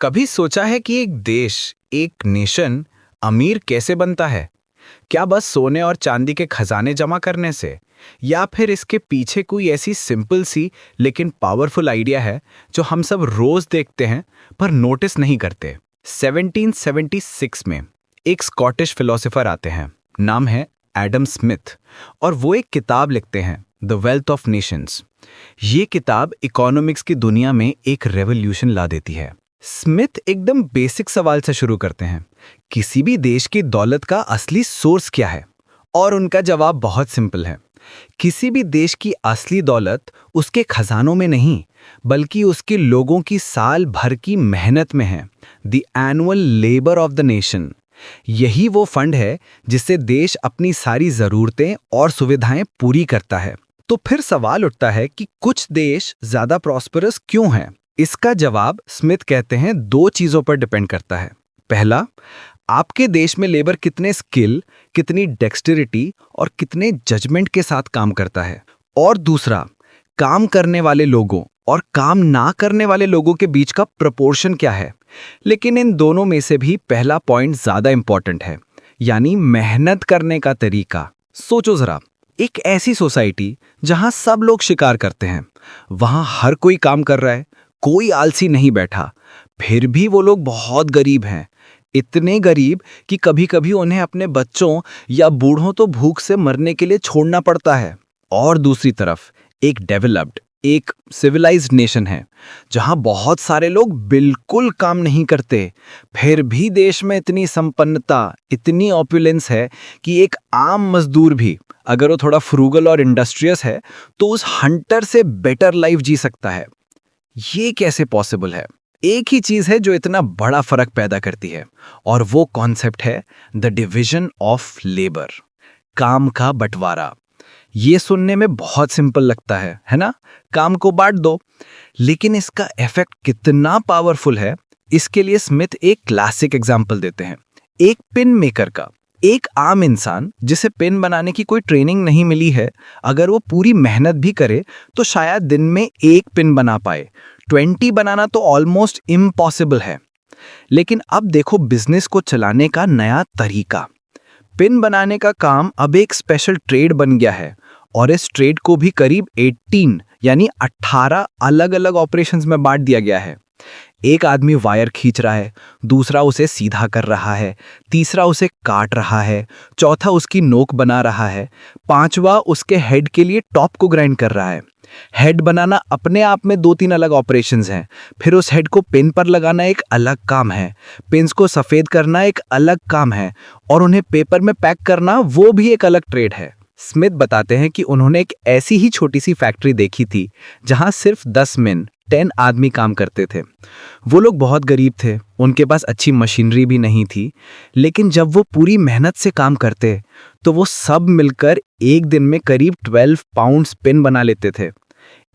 कभी सोचा है कि एक देश, एक नेशन अमीर कैसे बनता है? क्या बस सोने और चांदी के खजाने जमा करने से? या फिर इसके पीछे कोई ऐसी सिंपल सी लेकिन पावरफुल आइडिया है जो हम सब रोज देखते हैं पर नोटिस नहीं करते? 1776 में एक स्कॉटिश फिलोसोफर आते हैं, नाम है एडम स्मिथ, और वो एक किताब लिखते हैं, द वेल्थ ऑफ नेशंस। ये किताब इकोनॉमिक्स की दुनिया में एक रेवोल्यूशन ला देती है। स्मिथ एकदम बेसिक सवाल से शुरू करते हैं, किसी भी देश की दौलत का असली सोर्स क्या है? और उनका जवाब बहुत सिंपल है, किसी भी देश की असली दौलत उसके खजानों में नहीं, बल्कि उसके लोगों की साल भर की मेहनत में है। The annual labour of the nation. यही वो फंड है जिससे देश अपनी सारी जरूरतें और सुविधाएं पूरी करता है। तो फिर सवाल उठता है कि कुछ देश ज्यादा प्रॉस्परस क्यों हैं? इसका जवाब स्मिथ कहते हैं दो चीजों पर डिपेंड करता है। पहला, आपके देश में लेबर कितने स्किल, कितनी डेक्सटेरिटी और कितने जजमेंट के साथ काम करता है। और दूसरा, काम करने वाले लोगों और काम ना करने वाले लोगों के बीच का प्रोपोर्शन क्या है। लेकिन इन दोनों में से भी पहला पॉइंट ज्यादा इंपॉर्टेंट है, यानी मेहनत करने का तरीका। सोचो जरा, एक ऐसी सोसाइटी जहां सब लोग शिकार करते हैं, वहां हर कोई काम कर रहा है, कोई आलसी नहीं बैठा, फिर भी वो लोग बहुत गरीब हैं। इतने गरीब कि कभी-कभी उन्हें अपने बच्चों या बूढ़ों तो भूख से मरने के लिए छोड़ना पड़ता है। और दूसरी तरफ एक डेवलप्ड, एक सिविलाइज्ड नेशन है, जहां बहुत सारे लोग बिल्कुल काम नहीं करते, फिर भी देश में इतनी संपन्नता, इतनी ऑपुलेंस है कि एक आम मजदूर भी, अगर वो थोड़ा फ्रूगल और इंडस्ट्रियस है, तो उस हंटर से बेटर लाइफ जी सकता है। ये कैसे पॉसिबल है? एक ही चीज है जो इतना बड़ा फर्क पैदा करती है, और वो कॉन्सेप्ट है द डिवीजन ऑफ लेबर, काम का बंटवारा। ये सुनने में बहुत सिंपल लगता है ना? काम को बांट दो। लेकिन इसका इफेक्ट कितना पावरफुल है, इसके लिए स्मिथ एक क्लासिक एग्जांपल देते हैं, एक पिन मेकर का। एक आम इंसान जिसे पिन बनाने की कोई ट्रेनिंग नहीं मिली है, अगर वो पूरी मेहनत भी करे तो शायद दिन में एक पिन बना पाए। 20 बनाना तो ऑलमोस्ट इम्पॉसिबल है। लेकिन अब देखो बिजनेस को चलाने का नया तरीका। पिन बनाने का काम अब एक स्पेशल ट्रेड बन गया है, और इस ट्रेड को भी करीब 18 अलग अलग ऑपरेशंस में बांट दिया गया है। एक आदमी वायर खींच रहा है, दूसरा उसे सीधा कर रहा है, तीसरा उसे काट रहा है, चौथा उसकी नोक बना रहा है, पांचवा उसके हेड के लिए टॉप को ग्राइंड कर रहा है। हेड बनाना अपने आप में 2-3 अलग ऑपरेशंस हैं। फिर उस हेड को पिन पर लगाना एक अलग काम है, पिन्स को सफेद करना एक अलग काम है, और उन्हें पेपर में पैक करना वो भी एक अलग ट्रेड है। स्मिथ बताते हैं कि उन्होंने एक ऐसी ही छोटी सी फैक्ट्री देखी थी जहां सिर्फ 10 आदमी काम करते थे। वो लोग बहुत गरीब थे, उनके पास अच्छी मशीनरी भी नहीं थी, लेकिन जब वो पूरी मेहनत से काम करते तो वो सब मिलकर एक दिन में करीब 12 पाउंड पिन बना लेते थे।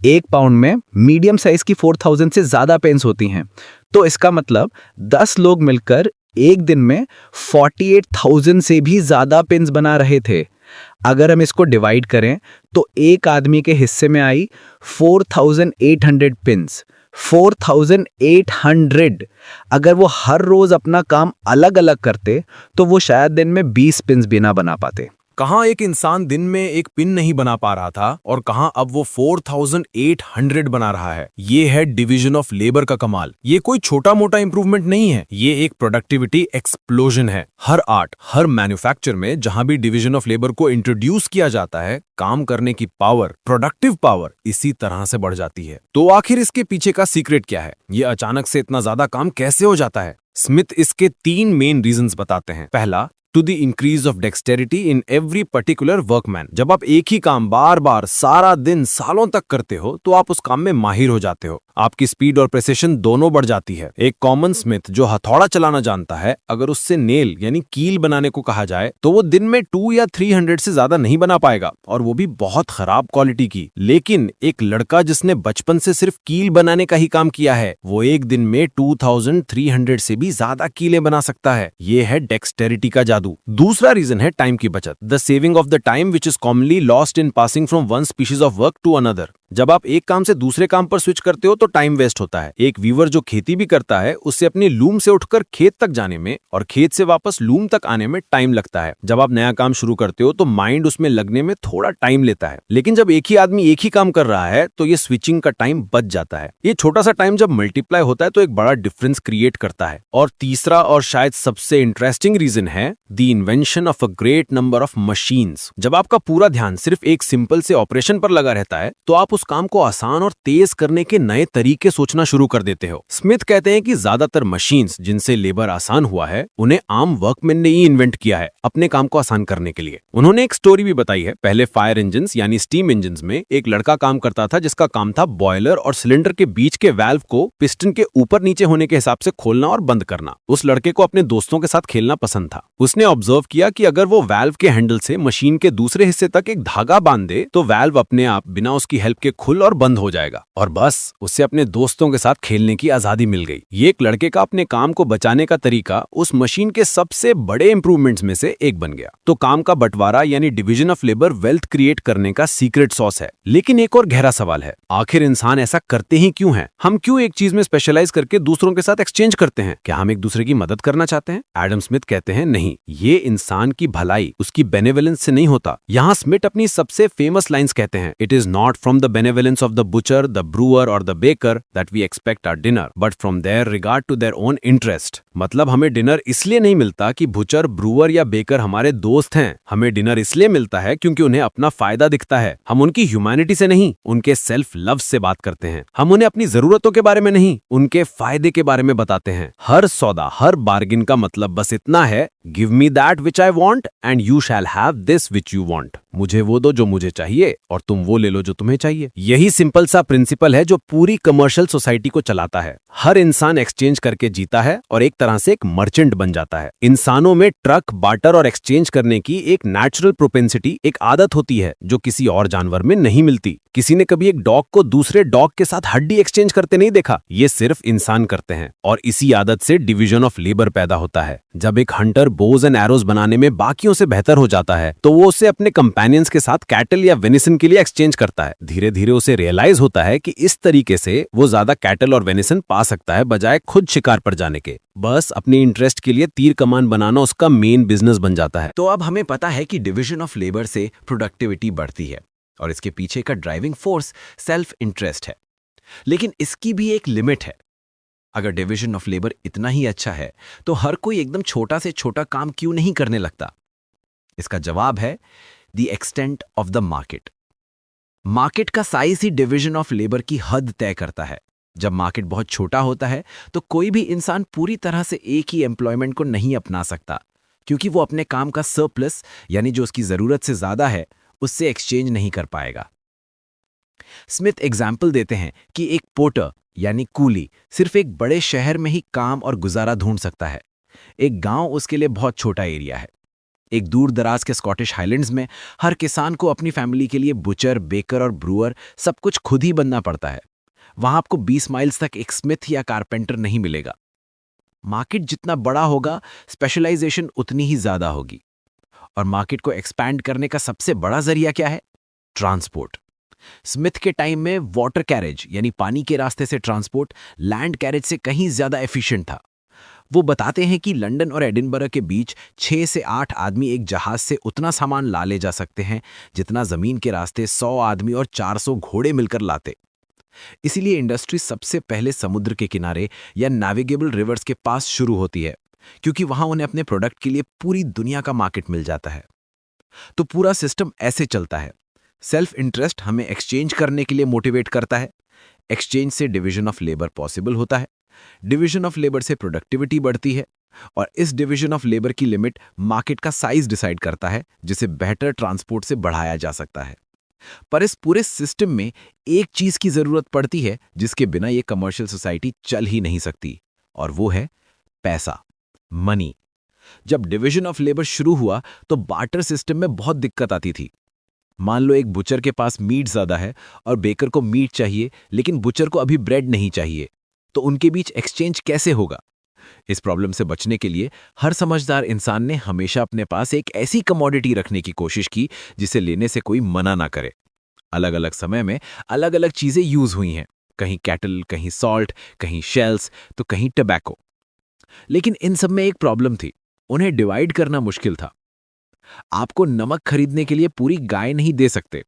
एक पाउंड में मीडियम साइज की 4000 से ज्यादा पेन्स होती हैं। तो इसका मतलब 10 लोग मिलकर एक दिन में 48,000 से भी ज्यादा पिन्स बना रहे थे। अगर हम इसको डिवाइड करें तो एक आदमी के हिस्से में आई 4800 पिन्स। 4800। अगर वो हर रोज अपना काम अलग अलग करते तो वो शायद दिन में 20 पिन्स भी ना बना पाते। कहाँ एक इंसान दिन में एक पिन नहीं बना पा रहा था और कहाँ अब वो 4800 बना रहा है। ये है डिवीजन ऑफ लेबर का कमाल। ये कोई छोटा मोटा इंप्रूवमेंट नहीं है, ये एक प्रोडक्टिविटी एक्सप्लोजन है। हर आर्ट, हर मैन्युफैक्चर में जहां भी डिवीजन ऑफ लेबर को इंट्रोड्यूस किया जाता है, काम करने की पावर, प्रोडक्टिव पावर इसी तरह से बढ़ जाती है। तो आखिर इसके पीछे का सीक्रेट क्या है? ये अचानक से इतना ज्यादा काम कैसे हो जाता है? स्मिथ इसके 3 मेन रीजंस बताते हैं। पहला, to the increase of dexterity in every particular workman. जब आप एक ही काम बार बार सारा दिन सालों तक करते हो तो आप उस काम में माहिर हो जाते हो, आपकी स्पीड और प्रिसिशन दोनों बढ़ जाती है। एक कॉमन स्मिथ जो हथौड़ा चलाना जानता है, अगर उससे नेल यानी कील बनाने को कहा जाए तो वो दिन में 2 या 300 से ज्यादा नहीं बना पाएगा, और वो भी बहुत खराब क्वालिटी की। लेकिन एक लड़का जिसने बचपन से सिर्फ कील बनाने का ही काम किया है, वो एक दिन में 2300 से भी ज्यादा कीलें बना सकता है। ये है डेक्सटेरिटी का जादू। जादू। दूसरा रीजन है टाइम की बचत, the saving of the time which is commonly lost in passing from one species of work to another. जब आप एक काम से दूसरे काम पर स्विच करते हो तो टाइम वेस्ट होता है। एक वीवर जो खेती भी करता है उससे अपनी लूम से उठकर खेत तक जाने में और खेत से वापस लूम तक आने में टाइम लगता है। जब आप नया काम शुरू करते हो तो माइंड उसमें लगने में थोड़ा टाइम लेता है, लेकिन जब एक ही आदमी एक ही काम कर रहा है तो ये स्विचिंग का टाइम बच जाता है। ये छोटा सा टाइम जब मल्टीप्लाई होता है तो एक बड़ा डिफरेंस क्रिएट करता है। और तीसरा और शायद सबसे इंटरेस्टिंग रीजन है the invention of a great number of machines. जब आपका पूरा ध्यान सिर्फ एक सिंपल से ऑपरेशन पर लगा रहता है तो आप उस काम को आसान और तेज करने के नए तरीके सोचना शुरू कर देते हो। स्मिथ कहते हैं कि ज्यादातर मशीन्स जिनसे लेबर आसान हुआ है उन्हें आम वर्कमैन ने ही इन्वेंट किया है अपने काम को आसान करने के लिए। उन्होंने एक स्टोरी भी बताई है। पहले फायर इंजन यानी स्टीम इंजन में एक लड़का काम करता था जिसका काम था बॉयलर और सिलेंडर के बीच के वाल्व को पिस्टन के ऊपर नीचे होने के हिसाब से खोलना और बंद करना। उस लड़के को अपने दोस्तों के साथ खेलना पसंद था। उसने ऑब्जर्व किया कि अगर वो वाल्व के हैंडल से मशीन के दूसरे हिस्से तक एक धागा बांध दे तो वाल्व अपने आप बिना उसकी हेल्प के खुल और बंद हो जाएगा और बस उससे अपने दोस्तों के साथ खेलने की आजादी मिल गई। ये एक लड़के का अपने काम को बचाने का तरीका उस मशीन के सबसे बड़े इंप्रूवमेंट्स में से एक बन गया। तो काम का बंटवारा यानी division of labour wealth create करने का सीक्रेट सॉस है। लेकिन एक और गहरा सवाल है, आखिर इंसान ऐसा करते ही क्यों हैं? हम क्यों एक चीज में स्पेशलाइज करके दूसरों के साथ एक्सचेंज करते हैं? क्या हम एक दूसरे की मदद करना चाहते हैं? एडम स्मिथ कहते हैं नहीं, ये इंसान की भलाई उसकी बेनेवलेंस से नहीं होता। यहाँ स्मिथ अपनी सबसे फेमस लाइंस कहते हैं, it is not from the benevolence of the butcher, the brewer और the baker that we expect our dinner but from their regard to their own interest. मतलब हमें डिनर इसलिए नहीं मिलता कि बुचर, ब्रूअर या बेकर हमारे दोस्त हैं। हमें डिनर इसलिए मिलता है क्योंकि उन्हें अपना फायदा दिखता है। हम उनकी ह्यूमैनिटी से नहीं, उनके सेल्फ लव से बात करते हैं। हम उन्हें अपनी जरूरतों के बारे में नहीं, उनके फायदे के बारे में बताते हैं। हर सौदा, हर बार्गिन का मतलब बस इतना है, give me that which I want and you shall have this which you want. मुझे वो दो जो मुझे चाहिए और तुम वो ले लो जो तुम्हें चाहिए। यही सिंपल सा प्रिंसिपल है जो पूरी कमर्शियल सोसाइटी को चलाता है। हर इंसान एक्सचेंज करके जीता है और एक तरह से एक मर्चेंट बन जाता है। इंसानों में ट्रक, बार्टर और एक्सचेंज करने की एक नेचुरल प्रोपेंसिटी, एक आदत होती है जो किसी और जानवर में नहीं मिलती। किसी ने कभी एक डॉग को दूसरे डॉग के साथ हड्डी एक्सचेंज करते नहीं देखा। ये सिर्फ इंसान करते हैं और इसी आदत से डिवीजन ऑफ लेबर पैदा होता है। जब एक हंटर बोज एंड एरोज बनाने में बाकियों से बेहतर हो जाता है तो वो उसे अपने कंपेनियंस के साथ कैटल या वेनिसन के लिए एक्सचेंज करता है। धीरे धीरे उसे रियलाइज होता है कि इस तरीके से वो ज्यादा कैटल और वेनिसन पा सकता है बजाय खुद शिकार पर जाने के। बस अपने इंटरेस्ट के लिए तीर कमान बनाना उसका मेन बिजनेस बन जाता है। तो अब हमें पता है कि डिवीजन ऑफ लेबर से प्रोडक्टिविटी बढ़ती है और इसके पीछे का ड्राइविंग फोर्स सेल्फ इंटरेस्ट है। लेकिन इसकी भी एक लिमिट है। अगर डिवीजन ऑफ लेबर इतना ही अच्छा है तो हर कोई एकदम छोटा से छोटा काम क्यों नहीं करने लगता? इसका जवाब है the extent of the market. Market का साइज ही डिवीजन ऑफ लेबर की हद तय करता है। जब मार्केट बहुत छोटा होता है तो कोई भी इंसान पूरी तरह से एक ही एम्प्लॉयमेंट को नहीं अपना सकता, क्योंकि वो अपने काम का सरप्लस यानी जो उसकी जरूरत से ज्यादा है उससे एक्सचेंज नहीं कर पाएगा। स्मिथ एग्जाम्पल देते हैं कि एक पोर्टर यानी कूली सिर्फ एक बड़े शहर में ही काम और गुजारा ढूंढ सकता है। एक गांव उसके लिए बहुत छोटा एरिया है। एक दूर दराज के स्कॉटिश हाईलैंड्स में हर किसान को अपनी फैमिली के लिए बुचर, बेकर और ब्रूअर सब कुछ खुद ही बनना पड़ता है। वहां आपको 20 माइल्स तक एक स्मिथ या कारपेंटर नहीं मिलेगा। मार्केट जितना बड़ा होगा, स्पेशलाइजेशन उतनी ही ज्यादा होगी। और मार्केट को एक्सपैंड करने का सबसे बड़ा जरिया क्या है? ट्रांसपोर्ट। स्मिथ के टाइम में वाटर कैरेज यानी पानी के रास्ते से ट्रांसपोर्ट लैंड कैरेज से कहीं ज्यादा एफिशिएंट था। वो बताते हैं कि लंदन और एडिनबरा के बीच 6 से 8 आदमी एक जहाज से उतना सामान ला ले जा सकते हैं जितना जमीन के रास्ते 100 आदमी और 400 घोड़े मिलकर लाते। इसीलिए इंडस्ट्री सबसे पहले समुद्र के किनारे या नेविगेबल रिवर्स के पास शुरू होती है, क्योंकि वहां उन्हें अपने प्रोडक्ट के लिए पूरी दुनिया का मार्केट मिल जाता है। तो पूरा सिस्टम ऐसे चलता है। सेल्फ इंटरेस्ट हमें एक्सचेंज करने के लिए मोटिवेट करता है। एक्सचेंज से डिवीजन ऑफ लेबर पॉसिबल होता है। डिवीजन ऑफ लेबर से प्रोडक्टिविटी बढ़ती है और इस डिवीजन ऑफ लेबर की लिमिट मार्केट का साइज डिसाइड करता है, जिसे बेहतर ट्रांसपोर्ट से बढ़ाया जा सकता है। पर इस पूरे सिस्टम में एक चीज की जरूरत पड़ती है जिसके बिना ये कमर्शियल सोसाइटी चल ही नहीं सकती, और वो है पैसा, मनी। जब डिवीजन ऑफ लेबर शुरू हुआ तो बार्टर सिस्टम में बहुत दिक्कत आती थी। मान लो एक बुचर के पास मीट ज्यादा है और बेकर को मीट चाहिए, लेकिन बुचर को अभी ब्रेड नहीं चाहिए, तो उनके बीच एक्सचेंज कैसे होगा? इस प्रॉब्लम से बचने के लिए हर समझदार इंसान ने हमेशा अपने पास एक ऐसी कमोडिटी रखने की कोशिश की जिसे लेने से कोई मना ना करे। अलग अलग समय में अलग अलग चीजें यूज हुई हैं, कहीं कैटल, कहीं सॉल्ट, कहीं शेल्स, तो कहीं टबैको। लेकिन इन सब में एक प्रॉब्लम थी, उन्हें डिवाइड करना मुश्किल था। आपको नमक खरीदने के लिए पूरी गाय नहीं दे सकते।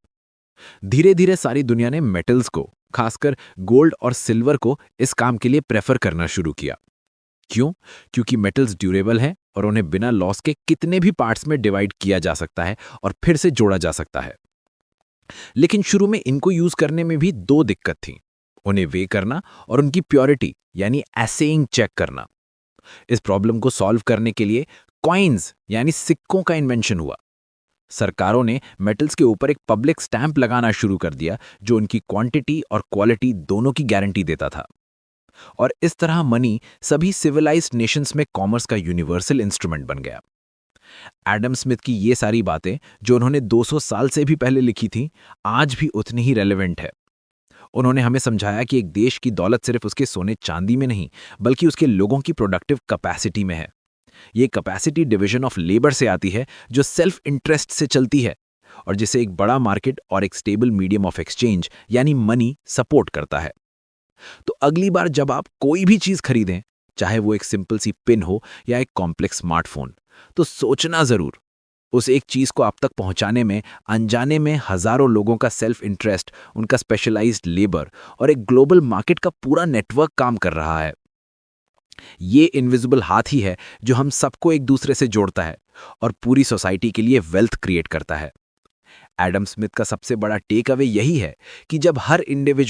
धीरे धीरे सारी दुनिया ने मेटल्स को, खासकर गोल्ड और सिल्वर को, इस काम के लिए प्रेफर करना शुरू किया। क्यों? क्योंकि मेटल्स ड्यूरेबल हैं और उन्हें बिना लॉस के कितने भी पार्ट्स में डिवाइड किया जा सकता है और फिर से जोड़ा जा सकता है। लेकिन शुरू में इनको यूज करने में भी दो दिक्कत थी, उन्हें वे करना और उनकी प्योरिटी यानी एसेइंग चेक करना। इस प्रॉब्लम को सॉल्व करने के लिए कॉइन्स यानी सिक्कों का इन्वेंशन हुआ। सरकारों ने मेटल्स के ऊपर एक पब्लिक स्टैंप लगाना शुरू कर दिया जो उनकी क्वांटिटी और क्वालिटी दोनों की गारंटी देता था। और इस तरह मनी सभी सिविलाइज्ड नेशंस में कॉमर्स का यूनिवर्सल इंस्ट्रूमेंट बन गया। एडम स्मिथ की ये सारी बातें जो उन्होंने 200 साल से भी पहले लिखी थी, आज भी उतनी ही रेलेवेंट है। उन्होंने हमें समझाया कि एक देश की दौलत सिर्फ उसके सोने चांदी में नहीं, बल्कि उसके लोगों की प्रोडक्टिव कैपेसिटी में है। ये कैपेसिटी डिवीजन ऑफ लेबर से आती है जो सेल्फ इंटरेस्ट से चलती है और जिसे एक बड़ा मार्केट और एक स्टेबल मीडियम ऑफ एक्सचेंज यानी मनी सपोर्ट करता है। तो अगली बार जब आप कोई भी चीज खरीदें, चाहे वो एक सिंपल सी पिन हो या एक कॉम्प्लेक्स स्मार्टफोन, तो सोचना जरूर, उस एक चीज को आप तक पहुंचाने में अनजाने में हजारों लोगों का सेल्फ इंटरेस्ट, उनका स्पेशलाइज्ड लेबर और एक ग्लोबल मार्केट का पूरा नेटवर्क काम कर रहा है। ये इनविजिबल हाथ ही है जो हम सबको एक दूसरे से जोड़ता है और पूरी सोसाइटी के लिए वेल्थ क्रिएट करता है। एडम स्मिथ का सबसे बड़ा टेक अवे यही है कि जब हर इंडिविजुअल